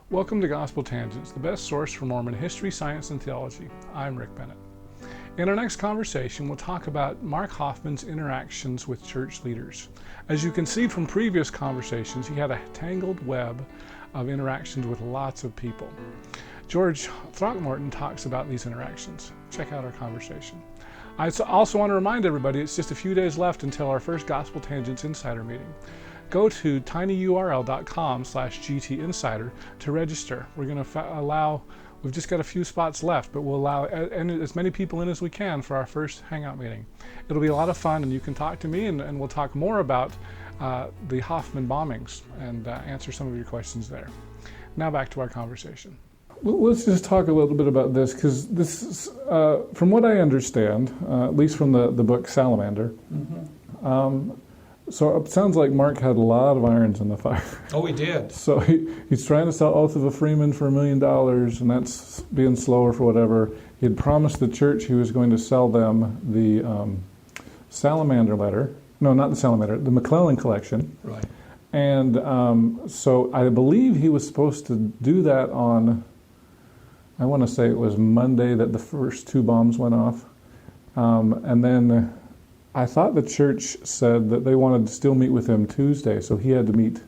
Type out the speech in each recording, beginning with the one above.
Welcome to Gospel Tangents, the best source for Mormon history, science, and theology. I'm Rick Bennett. In our next conversation, we'll talk about Mark Hofmann's interactions with church leaders. As you can see from previous conversations, he had a tangled web of interactions with lots of people. George Throckmorton talks about these interactions. Check out our conversation. I also want to remind everybody it's just a few days left until our first Gospel Tangents Insider meeting. Go to tinyurl.com/GTinsider to register. We're going to we've just got a few spots left, but we'll allow as many people in as we can for our first Hangout meeting. It'll be a lot of fun, and you can talk to me, and we'll talk more about the Hofmann bombings and answer some of your questions there. Now back to our conversation. Let's just talk a little bit about this, because this is, from what I understand, at least from the book Salamander, so it sounds like Mark had a lot of irons in the fire. Oh, he did. So he's trying to sell Oath of a Freeman for $1 million, and that's being slower for whatever. He had promised the church he was going to sell them the Salamander letter. No, not the Salamander, the McLellin collection. Right. And so I believe he was supposed to do that on, I want to say it was Monday that the first two bombs went off. And then I thought the church said that they wanted to still meet with him Tuesday, so he had to meet.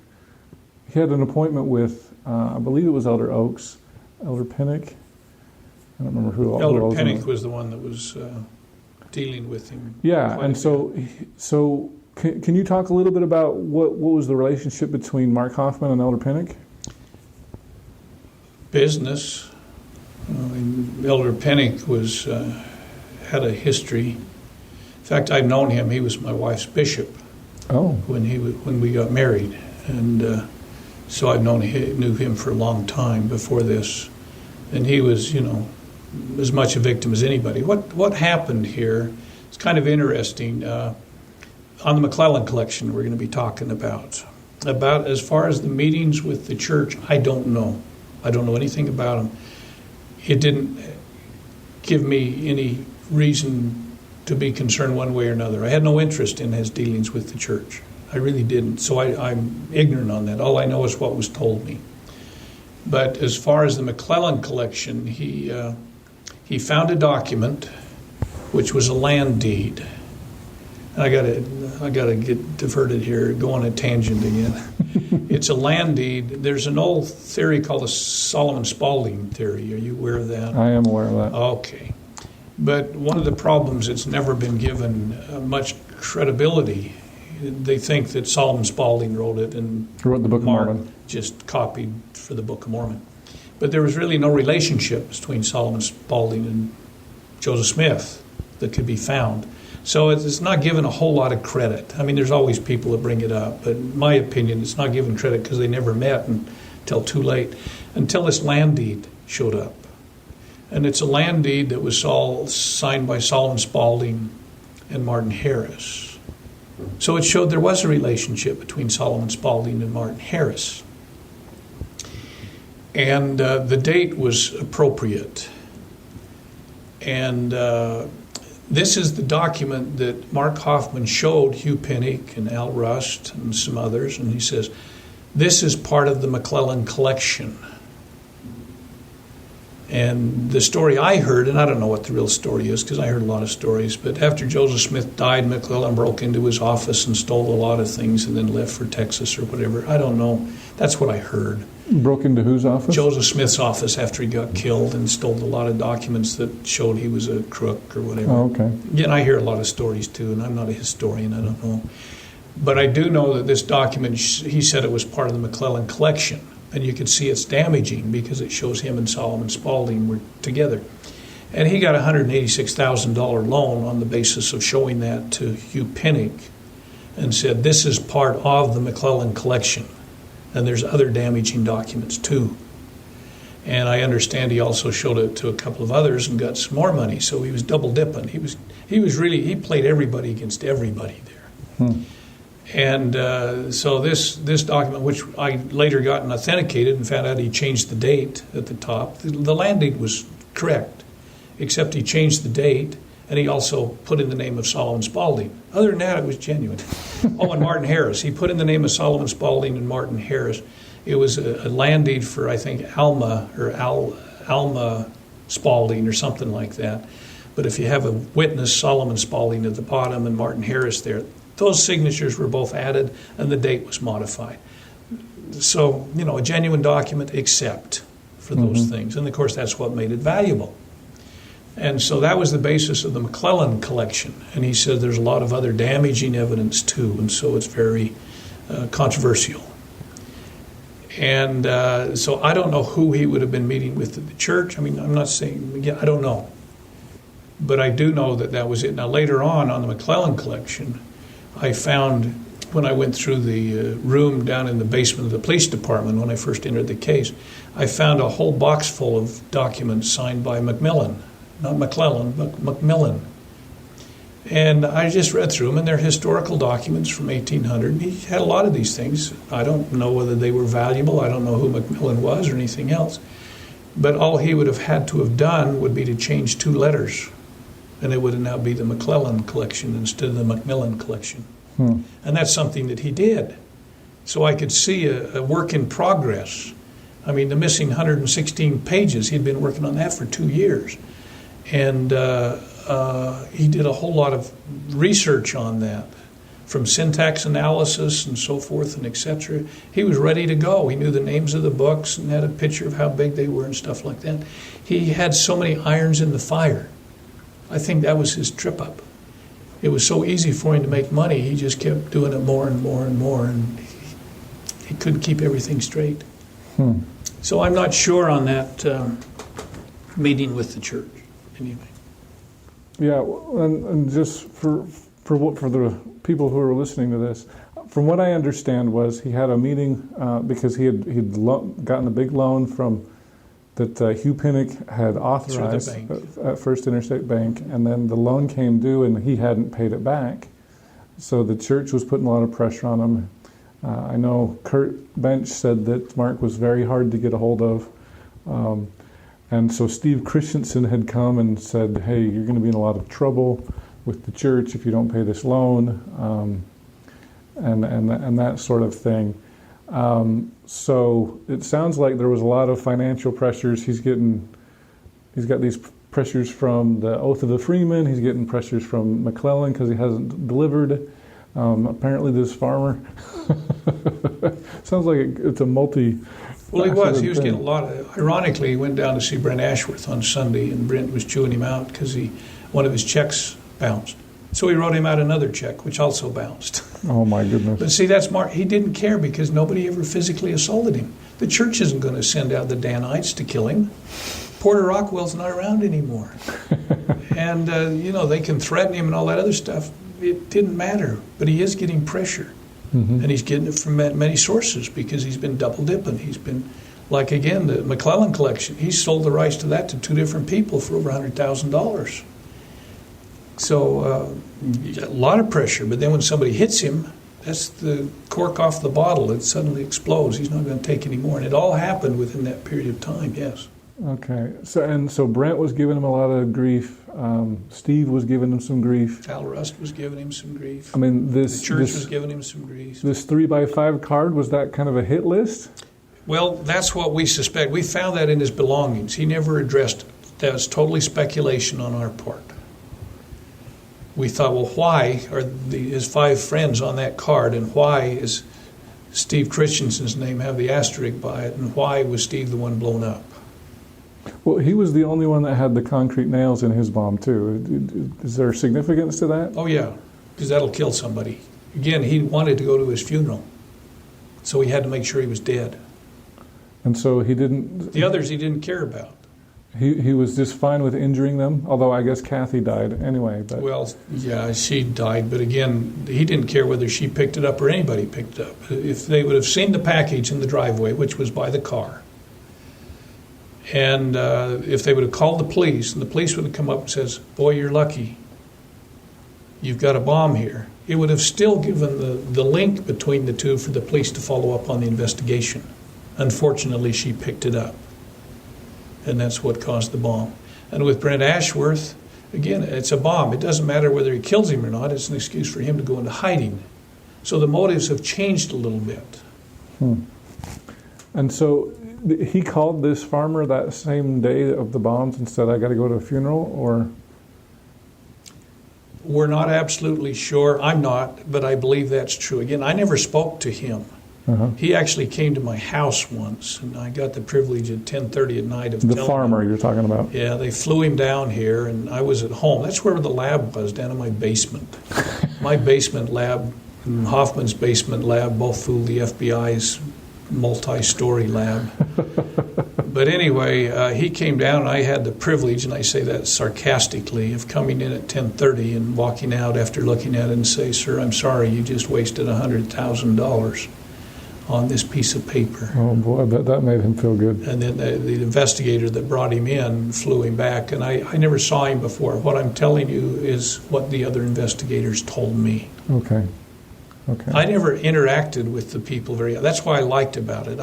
He had an appointment with, I believe it was Elder Oaks, Elder Pinnock. I don't remember who. Elder Pinnock was the one that was dealing with him. Yeah, and so can you talk a little bit about what was the relationship between Mark Hofmann and Elder Pinnock? Business. Elder Pinnock was had a history. In fact, I've known him. He was my wife's bishop when we got married, and so I've knew him for a long time before this. And he was, as much a victim as anybody. What happened here is kind of interesting. On the McLellin collection, we're going to be talking about as far as the meetings with the church. I don't know. I don't know anything about them. It didn't give me any reason to be concerned one way or another. I had no interest in his dealings with the church. I really didn't. So I'm ignorant on that. All I know is what was told me. But as far as the McLellin collection, he found a document which was a land deed. And I gotta get diverted here, go on a tangent again. It's a land deed. There's an old theory called the Solomon Spaulding theory. Are you aware of that? I am aware of that. Okay. But one of the problems, it's never been given much credibility. They think that Solomon Spaulding wrote it and wrote the Book of Mormon. Just copied for the Book of Mormon. But there was really no relationship between Solomon Spaulding and Joseph Smith that could be found. So it's not given a whole lot of credit. I mean, there's always people that bring it up, but in my opinion, it's not given credit because they never met until too late, until this land deed showed up. And it's a land deed that was signed by Solomon Spaulding and Martin Harris. So it showed there was a relationship between Solomon Spaulding and Martin Harris. And the date was appropriate. And this is the document that Mark Hofmann showed Hugh Pinnock and Al Rust and some others. And he says, this is part of the McLellin collection. And the story I heard, and I don't know what the real story is because I heard a lot of stories, but after Joseph Smith died, McLellin broke into his office and stole a lot of things and then left for Texas or whatever. I don't know. That's what I heard. Broke into whose office? Joseph Smith's office after he got killed and stole a lot of documents that showed he was a crook or whatever. Oh, okay. Yeah, and I hear a lot of stories too, and I'm not a historian, I don't know. But I do know that this document, he said it was part of the McLellin collection. And you can see it's damaging because it shows him and Solomon Spaulding were together. And he got a $186,000 loan on the basis of showing that to Hugh Pinnock and said, this is part of the McLellin collection. And there's other damaging documents too. And I understand he also showed it to a couple of others and got some more money. So he was double dipping. He played everybody against everybody there. And so this document, which I later got and authenticated and found out he changed the date at the top. The land deed was correct, except he changed the date, and he also put in the name of Solomon Spaulding. Other than that, it was genuine. Oh, and Martin Harris. He put in the name of Solomon Spaulding and Martin Harris. It was a land deed for, I think, Alma Spalding or something like that. But if you have a witness, Solomon Spalding at the bottom and Martin Harris there, those signatures were both added and the date was modified. So, a genuine document except for those things. And of course, that's what made it valuable. And so that was the basis of the McLellin collection. And he said there's a lot of other damaging evidence too, and so it's very controversial. And so I don't know who he would have been meeting with at the church. I mean, I'm not saying, again, I don't know. But I do know that was it. Now, later on the McLellin collection, I found, when I went through the room down in the basement of the police department when I first entered the case, I found a whole box full of documents signed by McMillan. Not McLellin, but McMillan. And I just read through them, and they're historical documents from 1800. And he had a lot of these things. I don't know whether they were valuable. I don't know who McMillan was or anything else. But all he would have had to have done would be to change 2 letters, and it would now be the McLellin collection instead of the McMillan collection. And that's something that he did. So I could see a work in progress. I mean, the missing 116 pages, he'd been working on that for 2 years. And he did a whole lot of research on that, from syntax analysis and so forth and et cetera. He was ready to go. He knew the names of the books and had a picture of how big they were and stuff like that. He had so many irons in the fire. I think that was his trip up. It was so easy for him to make money, he just kept doing it more and more and more, and he couldn't keep everything straight. So I'm not sure on that meeting with the church. Anyway. Yeah, and just for the people who are listening to this, from what I understand was he had a meeting because he'd gotten a big loan from that Hugh Pinnock had authorized at First Interstate Bank, and then the loan came due and he hadn't paid it back. So the church was putting a lot of pressure on him. I know Kurt Bench said that Mark was very hard to get a hold of. And so Steve Christensen had come and said, hey, you're going to be in a lot of trouble with the church if you don't pay this loan, and that sort of thing. So it sounds like there was a lot of financial pressures. He's got these pressures from the Oath of the Freeman. He's getting pressures from McLellin because he hasn't delivered. Apparently this farmer. Sounds like it's a multi... Well, he was getting a lot of... Ironically, he went down to see Brent Ashworth on Sunday, and Brent was chewing him out because one of his checks bounced. So he wrote him out another check, which also bounced. Oh, my goodness. But see, that's Mark. He didn't care because nobody ever physically assaulted him. The church isn't going to send out the Danites to kill him. Porter Rockwell's not around anymore. And, they can threaten him and all that other stuff. It didn't matter. But he is getting pressure. Mm-hmm. And he's getting it from many sources because he's been double dipping. He's been, like again, the McLellin collection. He sold the rights to that to 2 different people for over $100,000. So a lot of pressure. But then when somebody hits him, that's the cork off the bottle. It suddenly explodes. He's not going to take any more. And it all happened within that period of time, yes. Okay. So Brent was giving him a lot of grief. Steve was giving him some grief. Al Rust was giving him some grief. I mean, the church was giving him some grief. This 3x5 card, was that kind of a hit list? Well, that's what we suspect. We found that in his belongings. He never addressed it. That was totally speculation on our part. We thought, well, why are his 5 friends on that card, and why is Steve Christensen's name have the asterisk by it, and why was Steve the one blown up? Well, he was the only one that had the concrete nails in his bomb, too. Is there significance to that? Oh, yeah, because that'll kill somebody. Again, he wanted to go to his funeral, so he had to make sure he was dead. And so he didn't... The others he didn't care about. He was just fine with injuring them, although I guess Kathy died anyway. But. Well, yeah, she died, but again, he didn't care whether she picked it up or anybody picked it up. If they would have seen the package in the driveway, which was by the car, and if they would have called the police, and the police would have come up and says, boy, you're lucky. You've got a bomb here. It would have still given the link between the two for the police to follow up on the investigation. Unfortunately, she picked it up. And that's what caused the bomb. And with Brent Ashworth, again, it's a bomb. It doesn't matter whether he kills him or not. It's an excuse for him to go into hiding. So the motives have changed a little bit. And so he called this farmer that same day of the bombs and said, I got to go to a funeral, or? We're not absolutely sure. I'm not, but I believe that's true. Again, I never spoke to him. Uh-huh. He actually came to my house once, and I got the privilege at 10:30 at night of the farmer him. You're talking about. Yeah, they flew him down here, and I was at home. That's where the lab was, down in my basement. My basement lab and Hofmann's basement lab both flew the FBI's multi-story lab. But anyway, he came down, and I had the privilege, and I say that sarcastically, of coming in at 10:30 and walking out after looking at it and say, sir, I'm sorry, you just wasted $100,000 on this piece of paper. Oh boy, that made him feel good. And then the investigator that brought him in flew him back, and I never saw him before. What I'm telling you is what the other investigators told me. Okay. I never interacted with the people that's why I liked about it.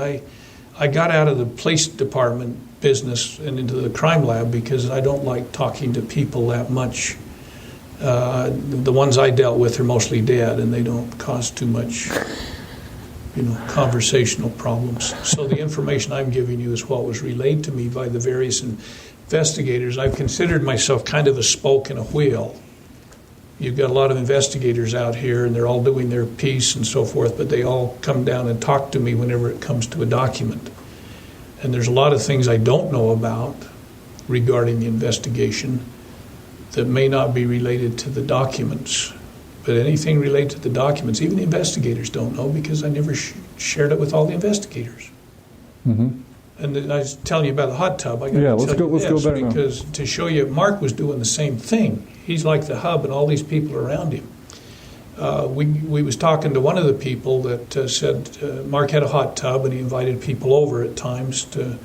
I got out of the police department business and into the crime lab because I don't like talking to people that much. The ones I dealt with are mostly dead, and they don't cause too much conversational problems. So the information I'm giving you is what was relayed to me by the various investigators. I've considered myself kind of a spoke in a wheel. You've got a lot of investigators out here, and they're all doing their piece and so forth, but they all come down and talk to me whenever it comes to a document. And there's a lot of things I don't know about regarding the investigation that may not be related to the documents. But anything related to the documents, even the investigators don't know, because I never shared it with all the investigators. Mm-hmm. And I was telling you about the hot tub. Let's go there because to show you, Mark was doing the same thing. He's like the hub, and all these people around him. We was talking to one of the people that said Mark had a hot tub, and he invited people over at times to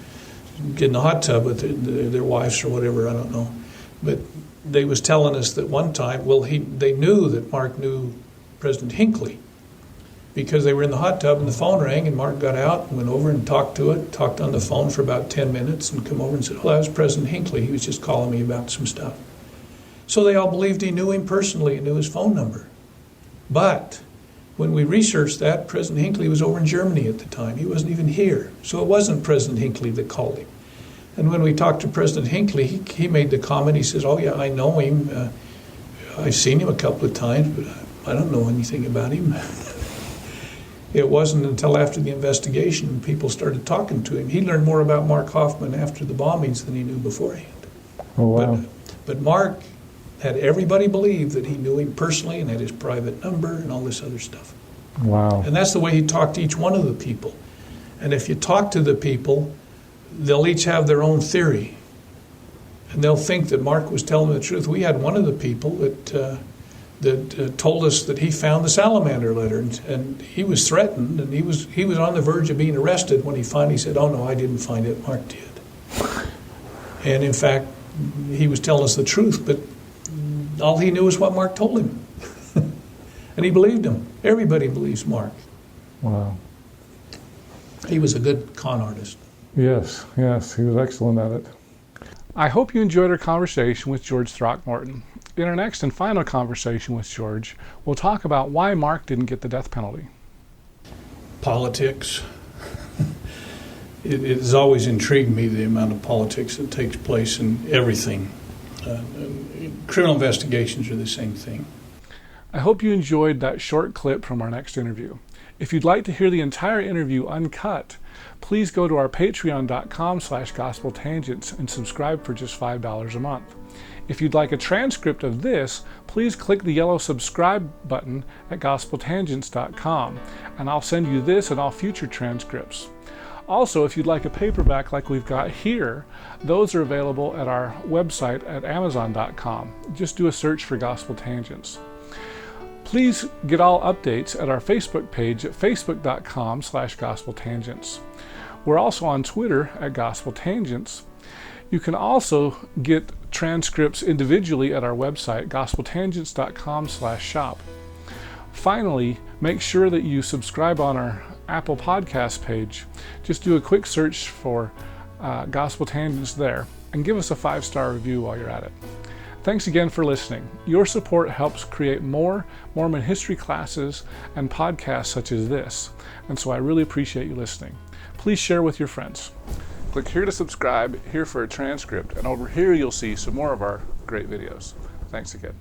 get in the hot tub with their wives or whatever. I don't know, but they was telling us that one time, they knew that Mark knew President Hinckley because they were in the hot tub and the phone rang, and Mark got out and went over and talked on the phone for about 10 minutes and come over and said, that was President Hinckley. He was just calling me about some stuff. So they all believed he knew him personally and knew his phone number. But when we researched that, President Hinckley was over in Germany at the time. He wasn't even here. So it wasn't President Hinckley that called him. And when we talked to President Hinckley, he made the comment, he says, oh yeah, I know him. I've seen him a couple of times, but I don't know anything about him. It wasn't until after the investigation people started talking to him. He learned more about Mark Hofmann after the bombings than he knew beforehand. Oh, wow. But Mark had everybody believe that he knew him personally and had his private number and all this other stuff. Wow. And that's the way he talked to each one of the people. And if you talk to the people, they'll each have their own theory. And they'll think that Mark was telling the truth. We had one of the people that told us that he found the salamander letter, and he was threatened, and he was on the verge of being arrested when he finally said, oh no, I didn't find it, Mark did. And in fact, he was telling us the truth, but all he knew was what Mark told him. And he believed him. Everybody believes Mark. Wow. He was a good con artist. Yes, he was excellent at it. I hope you enjoyed our conversation with George Throckmorton. In our next and final conversation with George, we'll talk about why Mark didn't get the death penalty. Politics. It has always intrigued me, the amount of politics that takes place in everything. Criminal investigations are the same thing. I hope you enjoyed that short clip from our next interview. If you'd like to hear the entire interview uncut, please go to our patreon.com/gospeltangents and subscribe for just $5 a month. If you'd like a transcript of this, please click the yellow subscribe button at gospeltangents.com, and I'll send you this and all future transcripts. Also, if you'd like a paperback like we've got here, those are available at our website at amazon.com. Just do a search for Gospel Tangents. Please get all updates at our Facebook page at facebook.com/gospeltangents. We're also on Twitter at Gospel Tangents. You can also get transcripts individually at our website, gospeltangents.com/shop. Finally, make sure that you subscribe on our Apple Podcast page. Just do a quick search for Gospel Tangents there and give us a 5-star review while you're at it. Thanks again for listening. Your support helps create more Mormon history classes and podcasts such as this, and so I really appreciate you listening. please share with your friends. Click here to subscribe, here for a transcript, and over here you'll see some more of our great videos. Thanks again.